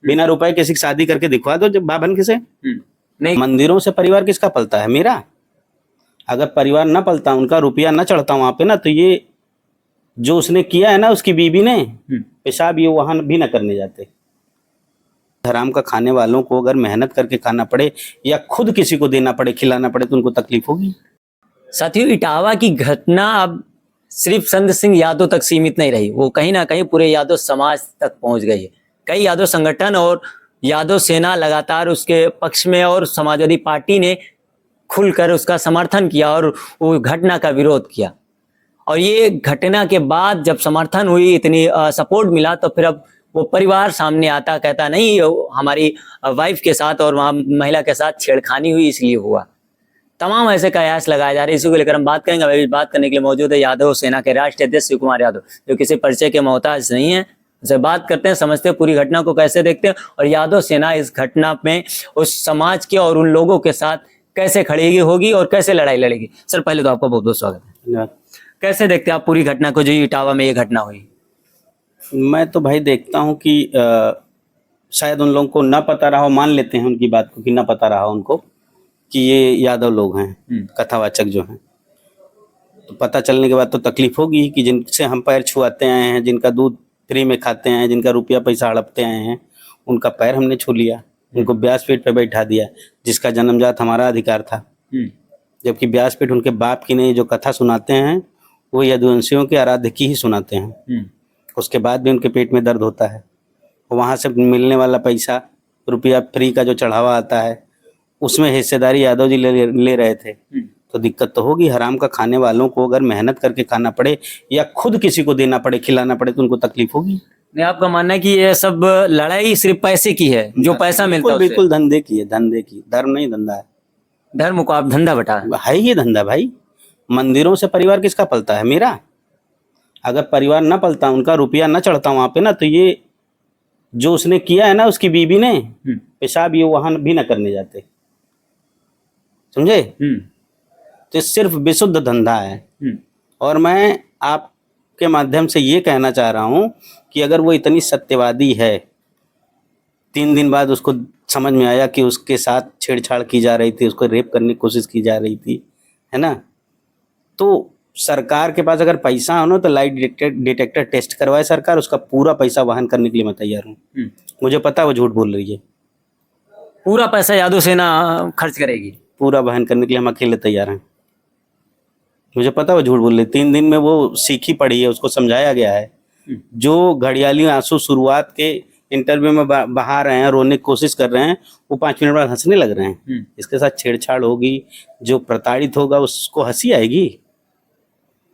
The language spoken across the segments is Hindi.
बिना रुपए किसी की शादी करके दिखवा दो जब बाभन किसे। नहीं, मंदिरों से परिवार किसका पलता है? मेरा। अगर परिवार ना पलता, उनका रुपया ना चढ़ता वहां पे ना, तो ये जो उसने किया है ना, उसकी बीबी ने, पेशाब ये वहां भी ना करने जाते। हराम का खाने वालों को अगर मेहनत करके खाना पड़े या खुद किसी को देना पड़े, खिलाना पड़े, तो उनको तकलीफ होगी। साथियों, इटावा की घटना अब सिर्फ संत सिंह यादव तक सीमित नहीं रही, वो कहीं ना कहीं पूरे यादव समाज तक पहुंच गई है। कई यादव संगठन और यादव सेना लगातार उसके पक्ष में, और समाजवादी पार्टी ने खुलकर उसका समर्थन किया और वो घटना का विरोध किया। और ये घटना के बाद जब समर्थन हुई, इतनी सपोर्ट मिला, तो फिर अब वो परिवार सामने आता, कहता नहीं हमारी वाइफ के साथ और वहाँ महिला के साथ छेड़खानी हुई इसलिए हुआ। तमाम ऐसे कयास लगाए जा रहे हैं। इसी को लेकर हम बात करेंगे। अभी बात करने के लिए मौजूद है यादव सेना के राष्ट्रीय अध्यक्ष शिव कुमार यादव, जो किसी परिचय के मोहताज नहीं है। उससे बात करते हैं, समझते हैं पूरी घटना को कैसे देखते हैं, और यादव सेना इस घटना में उस समाज के और उन लोगों के साथ कैसे खड़ी होगी और कैसे लड़ाई लड़ेगी। सर, पहले तो आपका बहुत बहुत स्वागत है। धन्यवाद। कैसे देखते हैं आप पूरी घटना को, जो इटावा में ये घटना हुई? मैं तो भाई देखता हूँ कि शायद उन लोगों को ना पता रहा हो, मान लेते हैं उनकी बात को कि ना पता रहा उनको कि ये यादव लोग हैं, कथावाचक जो हैं। तो पता चलने के बाद तो तकलीफ होगी कि जिनसे हम पैर छुआते आए हैं, जिनका दूध फ्री में खाते आए हैं, जिनका रुपया पैसा हड़पते आए हैं, उनका पैर हमने छू लिया, उनको व्यासपीठ पे बैठा दिया, जिसका जन्मजात हमारा अधिकार था। जबकि व्यासपीठ उनके बाप की नहीं, जो कथा सुनाते हैं वो यदुवंशियों के आराध्य की ही सुनाते हैं। उसके बाद भी उनके पेट में दर्द होता है। वहाँ से मिलने वाला पैसा, रुपया फ्री का जो चढ़ावा आता है, उसमें हिस्सेदारी यादव जी ले रहे थे। तो दिक्कत तो होगी। हराम का खाने वालों को अगर मेहनत करके खाना पड़े या खुद किसी को देना पड़े, खिलाना पड़े, तो उनको तकलीफ होगी। नहीं, आपका मानना है कि ये सब लड़ाई सिर्फ पैसे की है, जो पैसा मिलता है? बिल्कुल धंधे की है, धंधे की। धर्म नहीं, धंधा है। धर्म को आप धंधा बता है ये धंधा भाई। मंदिरों से परिवार किसका पलता है? मेरा। अगर परिवार ना पलता, उनका रुपया ना चढ़ता वहां पे ना, तो ये जो उसने किया है ना, उसकी बीबी ने, पेशाब ये वहां भी ना करने जाते। समझे? तो सिर्फ विशुद्ध धंधा है। और मैं आपके माध्यम से ये कहना चाह रहा हूं कि अगर वो इतनी सत्यवादी है, 3 दिन बाद उसको समझ में आया कि उसके साथ छेड़छाड़ की जा रही थी, उसको रेप करने की कोशिश की जा रही थी, है ना, तो सरकार के पास अगर पैसा हो ना, तो लाइट डिटेक्टर टेस्ट करवाए सरकार, उसका पूरा पैसा वहन करने के लिए मैं तैयार हूँ। मुझे पता है वो झूठ बोल रही है। पूरा पैसा यादव सेना खर्च करेगी, पूरा वहन करने के लिए हम अकेले तैयार हैं। मुझे पता है वो झूठ बोल रही है। 3 दिन में वो सीखी पड़ी है, उसको समझाया गया है। जो घड़ियाली आंसू शुरुआत के इंटरव्यू में बहा रहे हैं, रोने की कोशिश कर रहे हैं, वो 5 मिनट बाद हंसने लग रहे हैं। इसके साथ छेड़छाड़ होगी, जो प्रताड़ित होगा उसको हंसी आएगी।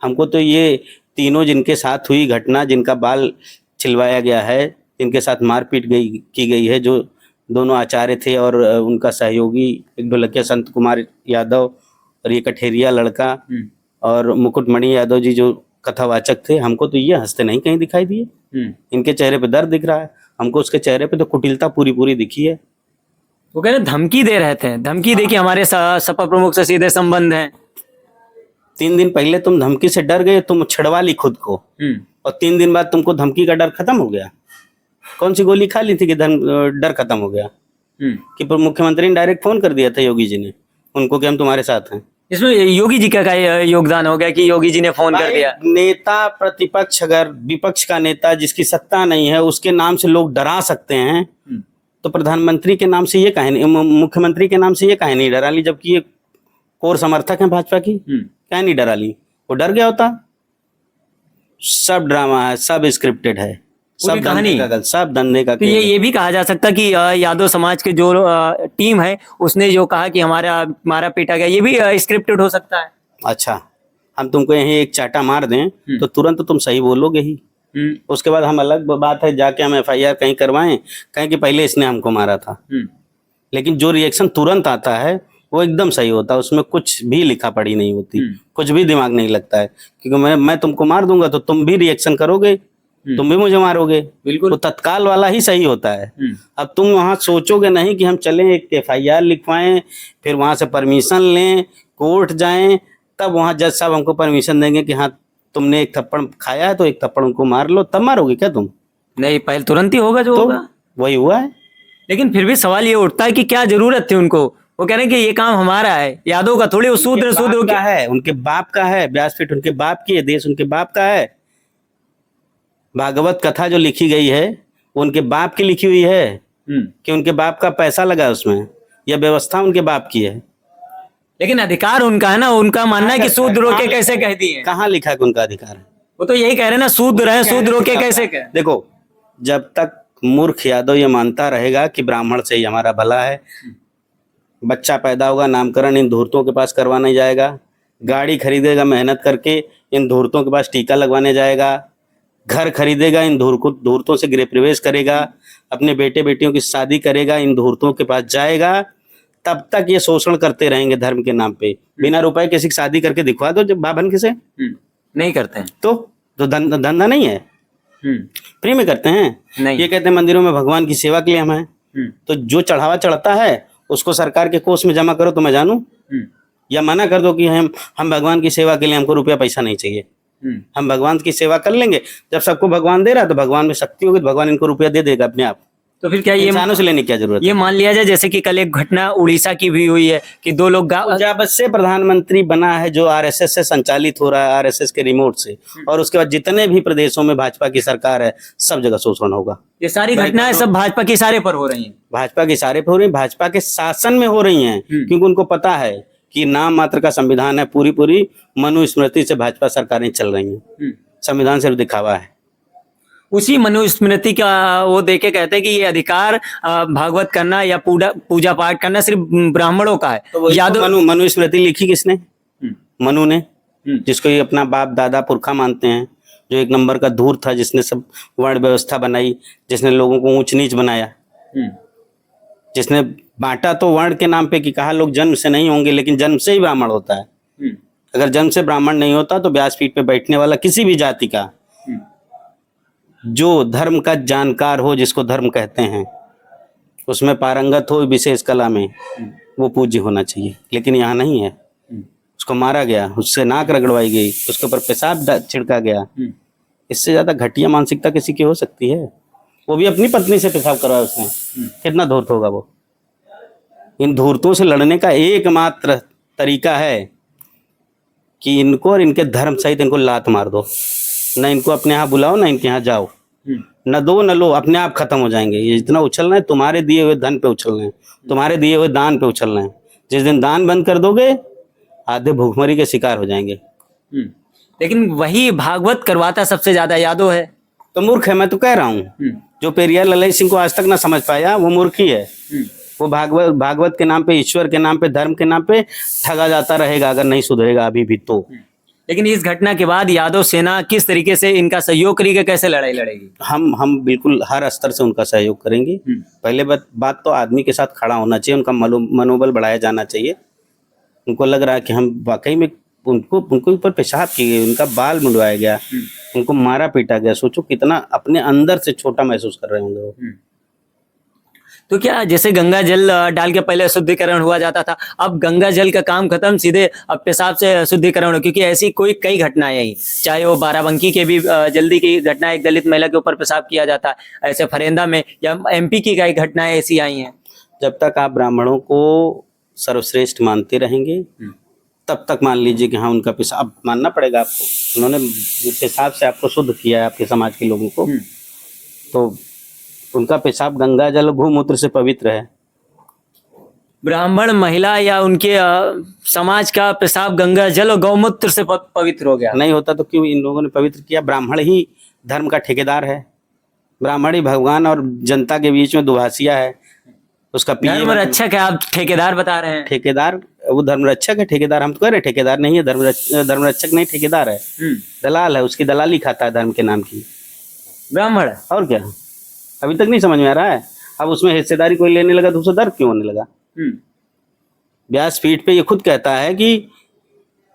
हमको तो ये तीनों जिनके साथ हुई घटना, जिनका बाल छिलवाया गया है, जिनके साथ मारपीट की गई है, जो दोनों आचार्य थे और उनका सहयोगी एक ढोलकिया संत कुमार यादव और ये कठेरिया लड़का और मुकुटमणि यादव जी जो कथावाचक थे, हमको तो ये हंसते नहीं कहीं दिखाई दिए। इनके चेहरे पे दर्द दिख रहा है, हमको उसके चेहरे पे तो कुटिलता पूरी दिखी है। वो कह रहे धमकी दे रहे थे, धमकी दे कि हमारे सपा प्रमुख से सीधे संबंध है। 3 दिन पहले तुम धमकी से डर गए, तुम छड़वा ली खुद को, और 3 दिन बाद तुमको धमकी का डर खत्म हो गया। कौन सी गोली खा ली थी कि डर खत्म हो गया? कि मुख्यमंत्री ने डायरेक्ट फोन कर दिया था योगी जी ने उनको कि हम तुम्हारे साथ हैं। इसमें योगी जी का योगदान हो गया कि योगी जी ने फोन कर दिया? नेता प्रतिपक्ष, अगर विपक्ष का नेता जिसकी सत्ता नहीं है, उसके नाम से लोग डरा सकते हैं, तो प्रधानमंत्री के नाम से ये काहे नहीं, मुख्यमंत्री के नाम से ये काहे नहीं डरा ली, जबकि ये कोर समर्थक है भाजपा की? क्या नहीं डरा ली? वो डर गया होता। सब ड्रामा है, सब स्क्रिप्टेड है, सब कहानी का, सब धंधे का। तो ये भी कहा जा सकता कि यादव समाज के जो टीम है उसने जो कहा कि हमारा पीटा गया, ये भी स्क्रिप्टेड हो सकता है। अच्छा, हम तुमको यही एक चाटा मार दें तो तुरंत तुम सही बोलोगे ही। उसके बाद हम अलग बात है, जाके हम FIR कहीं करवाएं, कहें कि पहले इसने हमको मारा था। लेकिन जो रिएक्शन तुरंत आता है वो एकदम सही होता है, उसमें कुछ भी लिखा पड़ी नहीं होती, कुछ भी दिमाग नहीं लगता है। क्योंकि मैं तुमको मार दूंगा तो तुम भी रिएक्शन करोगे, तुम भी मुझे मारोगे। बिल्कुल, तो तत्काल वाला ही सही होता है। अब तुम वहां सोचोगे नहीं कि हम चलें एक FIR लिखवाएं, फिर वहां से परमिशन लें, कोर्ट जाएं, तब वहां जज साहब हमको परमिशन देंगे कि हाँ तुमने एक थप्पड़ खाया है तो एक थप्पड़ उनको मार लो, तब मारोगे क्या तुम? नहीं, पहले तुरंत ही होगा जो होगा। वही हुआ है। लेकिन फिर भी सवाल ये उठता है कि क्या जरूरत थी उनको। वो कह रहे हैं कि ये काम हमारा है, यादव का थोड़ी, वो शूद्र का है, उनके बाप का है। व्यासपीठ उनके बाप की है, देश उनके बाप का है। भागवत कथा जो लिखी गई है वो उनके बाप की लिखी हुई है कि उनके बाप का पैसा लगा उसमें, यह व्यवस्था उनके बाप की है। लेकिन अधिकार उनका है ना, उनका मानना है कि शूद्रों के कैसे कह दिए। कहाँ लिखा है कि उनका अधिकार है? वो तो यही कह रहे हैं ना, शूद्र है, शूद्रों के कैसे कह। देखो, जब तक मूर्ख यादव ये मानता रहेगा कि ब्राह्मण से ही हमारा भला है, बच्चा पैदा होगा, नामकरण इन धूर्तों के पास करवाने जाएगा, गाड़ी खरीदेगा मेहनत करके, इन धूर्तों के पास टीका लगवाने जाएगा, घर खरीदेगा, इन धूर्तों से गृह प्रवेश करेगा, अपने बेटे बेटियों की शादी करेगा, इन धूर्तों के पास जाएगा, तब तक ये शोषण करते रहेंगे धर्म के नाम पे। बिना रुपए किसी की शादी करके दिखवा दो, जब बाभन किसे नहीं करते हैं तो धंधा नहीं है, फ्री में करते हैं। नहीं। ये कहते हैं मंदिरों में भगवान की सेवा के लिए हम हैं, तो जो चढ़ावा चढ़ता है उसको सरकार के कोष में जमा करो तो मैं जानूं, या मना कर दो कि हम भगवान की सेवा के लिए हमको रुपया पैसा नहीं चाहिए, हम भगवान की सेवा कर लेंगे। जब सबको भगवान दे रहा है तो भगवान में शक्ति होगी, तो भगवान इनको रुपया दे देगा अपने आप। तो फिर क्या ये इंसानों से लेने की क्या जरूरत है? ये मान लिया जाए जैसे कि कल एक घटना उड़ीसा की भी हुई है कि दो लोग जब से प्रधानमंत्री बना है, जो आरएसएस से संचालित हो रहा है, आरएसएस के रिमोट से, और उसके बाद जितने भी प्रदेशों में भाजपा की सरकार है, सब जगह शोषण होगा। ये सारी घटनाएं सब भाजपा के इशारे पर हो रही हैं। भाजपा के इशारे पर हो रही है, भाजपा के शासन में हो रही हैं, क्योंकि उनको पता है कि नाम मात्र का संविधान है, पूरी मनुस्मृति से भाजपा सरकारें चल रही हैं, संविधान सिर्फ दिखावा है। उसी मनुस्मृति का वो देके कहते हैं कि ये अधिकार भागवत करना या पूजा पाठ करना सिर्फ ब्राह्मणों का है। तो यादव मनुस्मृति लिखी किसने? मनु ने, जिसको ये अपना बाप दादा पुरखा मानते हैं, जो एक नंबर का धूर्त था, जिसने सब वर्ण व्यवस्था बनाई, जिसने लोगों को ऊंच नीच बनाया, जिसने बांटा तो वर्ण के नाम पे कि कहा लोग जन्म से नहीं होंगे, लेकिन जन्म से ही ब्राह्मण होता है। अगर जन्म से ब्राह्मण नहीं होता तो व्यासपीठ पे बैठने वाला किसी भी जाति का, जो धर्म का जानकार हो, जिसको धर्म कहते हैं, उसमें पारंगत हो विशेष कला में, वो पूज्य होना चाहिए। लेकिन यहाँ नहीं है। उसको मारा गया, उससे नाक रगड़वाई गई, उसके ऊपर पेशाब छिड़का गया। इससे ज्यादा घटिया मानसिकता किसी की हो सकती है? वो भी अपनी पत्नी से पेशाब करवाया उसने, कितना धूर्त होगा वो। इन धूर्तों से लड़ने का एकमात्र तरीका है कि इनको और इनके धर्म सहित इनको लात मार दो। न इनको अपने यहाँ बुलाओ, न इनके यहाँ जाओ, न दो न लो, अपने आप खत्म हो जाएंगे। ये जितना उछलना है तुम्हारे दिए हुए धन पे उछलना है, तुम्हारे दिए हुए दान पे उछलना है। जिस दिन दान बंद कर दोगे, आधे भूखमरी के शिकार हो जाएंगे। लेकिन वही भागवत करवाता सबसे ज्यादा यादव है। तो मूर्ख है, मैं तो कह रहा हूँ। जो पेरियार ललई सिंह को आज तक ना समझ पाया, वो मूर्ख ही है। वो भागवत के नाम पे, ईश्वर के नाम पे, धर्म के नाम पे ठगा जाता रहेगा, अगर नहीं सुधरेगा अभी भी तो। लेकिन इस घटना के बाद यादव सेना किस तरीके से इनका सहयोग करेगी, कैसे लड़ाई लड़ेगी? हम बिल्कुल हर स्तर से उनका सहयोग करेंगे। पहले बात तो आदमी के साथ खड़ा होना चाहिए, उनका मनोबल बढ़ाया जाना चाहिए। उनको लग रहा है कि हम वाकई में उनको ऊपर पेशाब की गई, उनका बाल मुंडवाया गया, उनको मारा पीटा गया। सोचो कितना अपने अंदर से छोटा महसूस कर रहे होंगे वो। तो क्या जैसे गंगा जल डाल के पहले शुद्धिकरण हुआ जाता था, अब गंगा जल का काम खत्म, सीधे अब पेशाब से शुद्धिकरण हो? क्योंकि ऐसी कई घटनाएं आई, चाहे वो बाराबंकी के भी जल्दी की घटना, एक दलित महिला के ऊपर पेशाब किया जाता है, ऐसे फरेंदा में, या एमपी की कई घटनाएं ऐसी आई हैं। जब तक आप ब्राह्मणों को सर्वश्रेष्ठ मानते रहेंगे, तब तक मान लीजिए कि हाँ, उनका पेशाब मानना पड़ेगा आपको। उन्होंने पेशाब से आपको शुद्ध किया है, आपके समाज के लोगों को, तो उनका पेशाब गंगा जल गौमूत्र से पवित्र है। ब्राह्मण महिला या उनके समाज का पेशाब गंगा जल और गौमूत्र से पवित्र हो गया? नहीं होता तो क्यों इन लोगों ने पवित्र किया? ब्राह्मण ही धर्म का ठेकेदार है, ब्राह्मण ही भगवान और जनता के बीच में दुभाषिया है। उसका धर्म रक्षक है, आप ठेकेदार बता रहे हैं। ठेकेदार, वो धर्म रक्षक है, ठेकेदार हम तो कह रहे हैं ठेकेदार नहीं है। धर्म रक्षक नहीं, ठेकेदार है, दलाल है, उसकी दलाली खाता है धर्म के नाम की। ब्राह्मण है और क्या? अभी तक नहीं समझ में आ रहा है? अब उसमें हिस्सेदारी कोई लेने लगा तो उसे दर्द क्यों होने लगा? व्यासपीठ पे ये खुद कहता है कि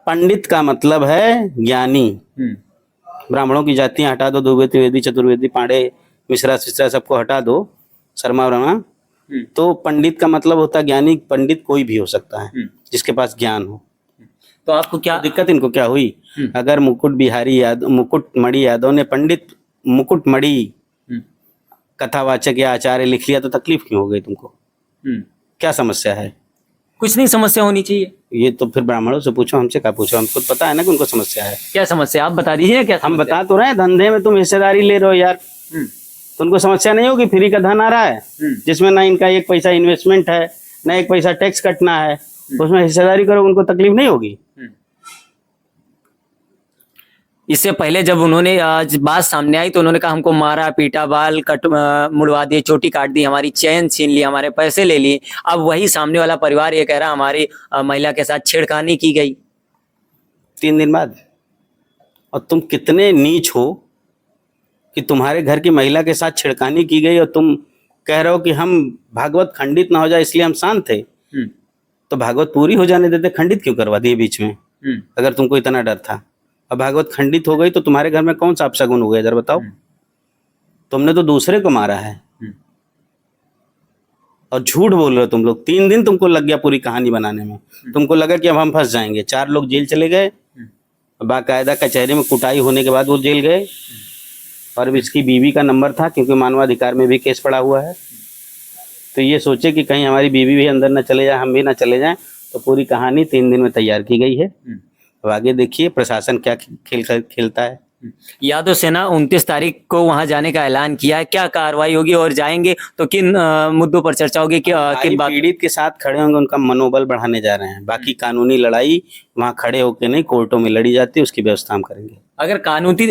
पंडित का मतलब है ज्ञानी। ब्राह्मणों की जातियां हटा दो, द्विवेदी, त्रिवेदी, चतुर्वेदी, पांडे, मिश्रा शिश्रा सबको हटा दो, शर्मा वर्मा, तो पंडित का मतलब होता है ज्ञानी। पंडित कोई भी हो सकता है जिसके पास ज्ञान हो। तो आपको क्या दिक्कत इनको क्या हुई? अगर मुकुटमणि यादव ने पंडित मुकुटमणि कथावाचक या आचार्य लिख लिया तो तकलीफ क्यों हो गई तुमको? क्या समस्या है? कुछ नहीं समस्या होनी चाहिए। ये तो फिर ब्राह्मणों से पूछो, हमसे क्या पूछो? हमको पता है ना कि उनको समस्या है। क्या समस्या आप बता दीजिए क्या हम समस्या? बता तो रहे हैं, धंधे में तुम हिस्सेदारी ले रहे हो यार, तो उनको समस्या नहीं होगी? फ्री का धन आ रहा है जिसमें ना इनका एक पैसा इन्वेस्टमेंट है, ना एक पैसा टैक्स कटना है, उसमें हिस्सेदारी करो, उनको तकलीफ नहीं होगी? इससे पहले जब उन्होंने आज बात सामने आई तो उन्होंने कहा हमको मारा पीटा, बाल कट मुड़वा दिए, चोटी काट दी, हमारी चैन छीन ली, हमारे पैसे ले लिए। अब वही सामने वाला परिवार ये कह रहा हमारी महिला के साथ छेड़खानी की गई 3 दिन बाद। और तुम कितने नीच हो कि तुम्हारे घर की महिला के साथ छेड़खानी की गई और तुम कह रहे हो कि हम भागवत खंडित ना हो जाए इसलिए हम शांत थे। तो भागवत पूरी हो जाने देते, खंडित क्यों करवा दिए बीच में? अगर तुमको इतना डर था, अब भागवत खंडित हो गई तो तुम्हारे घर में कौन सा अपशगुन हो गया जरा बताओ? तुमने तो दूसरे को मारा है और झूठ बोल रहे हो तुम लोग। 3 दिन तुमको लग गया पूरी कहानी बनाने में। तुमको लगा कि अब हम फंस जाएंगे। 4 लोग जेल चले गए, बाकायदा कचहरी में कुटाई होने के बाद वो जेल गए। और अब इसकी बीवी का नंबर था, क्योंकि मानवाधिकार में भी केस पड़ा हुआ है। तो ये सोचे कि कहीं हमारी बीवी भी अंदर न चले जाए, हम भी ना चले जाएं। तो पूरी कहानी 3 दिन में तैयार की गई है। अब आगे देखिए प्रशासन क्या खेल खेलता है। यादव सेना 29 तारीख को वहां जाने का ऐलान किया है, क्या कार्रवाई होगी और जाएंगे तो किन मुद्दों पर चर्चा होगी? किन पीड़ित के साथ खड़े होंगे, उनका मनोबल बढ़ाने जा रहे हैं। बाकी कानूनी लड़ाई वहां खड़े होकर नहीं, कोर्टों में लड़ी जाती है, उसकी व्यवस्था हम करेंगे। अगर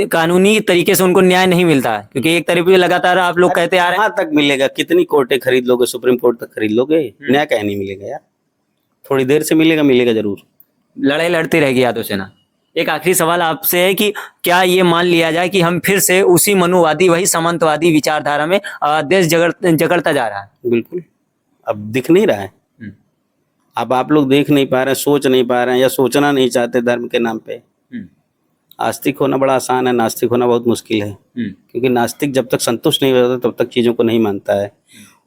कानूनी तरीके से उनको न्याय नहीं मिलता है, क्योंकि एक तरफ लगातार आप लोग कहते आ रहे हैं, कहाँ तक मिलेगा? कितनी कोर्टें खरीद लोगे? सुप्रीम कोर्ट तक खरीद लोगे? न्याय कहीं नहीं मिलेगा यार। थोड़ी देर से मिलेगा, मिलेगा जरूर। लड़ाई लड़ती रहेगी यादव सेना। एक आखिरी सवाल आपसे है कि क्या ये मान लिया जाए कि हम फिर से उसी मनुवादी, वही सामंतवादी विचारधारा में देश जगड़ता जा रहा है? बिल्कुल। अब दिख नहीं रहा है। अब आप लोग देख नहीं पा रहे हैं, सोच नहीं पा रहे हैं, या सोचना नहीं चाहते धर्म के नाम पे। आस्तिक होना बड़ा आसान है, नास्तिक होना बहुत मुश्किल है। क्योंकि नास्तिक जब तक संतुष्ट नहीं होता तब तक चीज़ों को नहीं मानता है।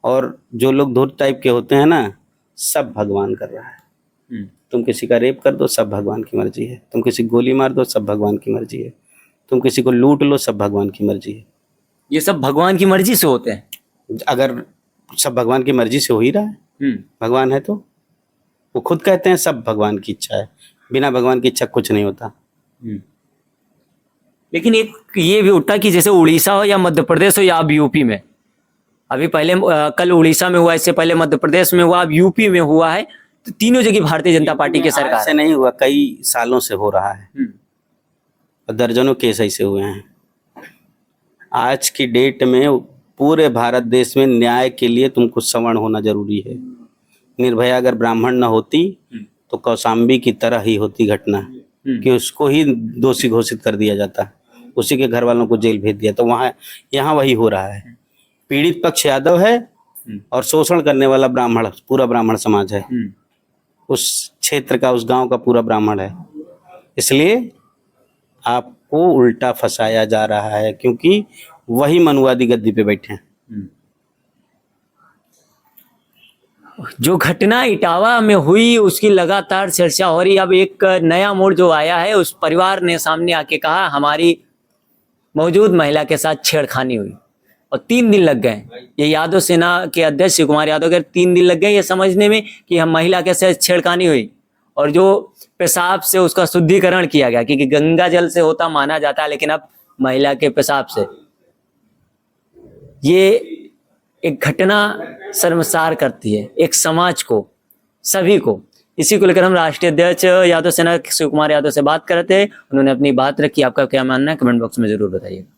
और जो लोग धूर्त टाइप के होते हैं ना, सब भगवान कर रहा है। तुम किसी का रेप कर दो, सब भगवान की मर्जी है। तुम किसी को गोली मार दो, सब भगवान की मर्जी है। तुम किसी को लूट लो, सब भगवान की मर्जी है। ये सब भगवान की मर्जी से होते हैं? अगर सब भगवान की मर्जी से हो ही रहा है, भगवान है तो वो खुद कहते हैं सब भगवान की इच्छा है। बिना भगवान की इच्छा कुछ नहीं होता। लेकिन एक ये भी उठा कि जैसे उड़ीसा हो या मध्य प्रदेश हो या अब यूपी में, अभी पहले कल उड़ीसा में हुआ, इससे पहले मध्य प्रदेश में हुआ, अब यूपी में हुआ है, तो तीनों जगह भारतीय जनता पार्टी की सरकार से नहीं हुआ, कई सालों से हो रहा है। दर्जनों केस ऐसे हुए हैं। आज की डेट में पूरे भारत देश में न्याय के लिए तुमको सवर्ण होना जरूरी है। निर्भया अगर ब्राह्मण न होती तो कौशाम्बी की तरह ही होती घटना, कि उसको ही दोषी घोषित कर दिया जाता, उसी के घर वालों को जेल भेज दिया। तो वहाँ यहाँ वही हो रहा है। पीड़ित पक्ष यादव है और शोषण करने वाला ब्राह्मण, पूरा ब्राह्मण समाज है। उस क्षेत्र का, उस गांव का पूरा ब्राह्मण है। इसलिए आपको उल्टा फंसाया जा रहा है, क्योंकि वही मनुवादी गद्दी पे बैठे हैं। जो घटना इटावा में हुई उसकी लगातार चर्चा हो रही। अब एक नया मोड़ जो आया है, उस परिवार ने सामने आके कहा हमारी मौजूद महिला के साथ छेड़खानी हुई और 3 दिन लग गए। ये यादव सेना के अध्यक्ष शिव कुमार यादव के 3 दिन लग गए ये समझने में कि हम महिला के साथ छेड़खानी हुई, और जो पेशाब से उसका शुद्धिकरण किया गया, क्योंकि गंगा जल से होता माना जाता है, लेकिन अब महिला के पेशाब से। ये एक घटना शर्मसार करती है एक समाज को, सभी को। इसी को लेकर हम राष्ट्रीय अध्यक्ष यादव सेना शिव कुमार यादव से बात करते हैं। उन्होंने अपनी बात रखी। आपका क्या मानना है कमेंट बॉक्स में जरूर बताइएगा।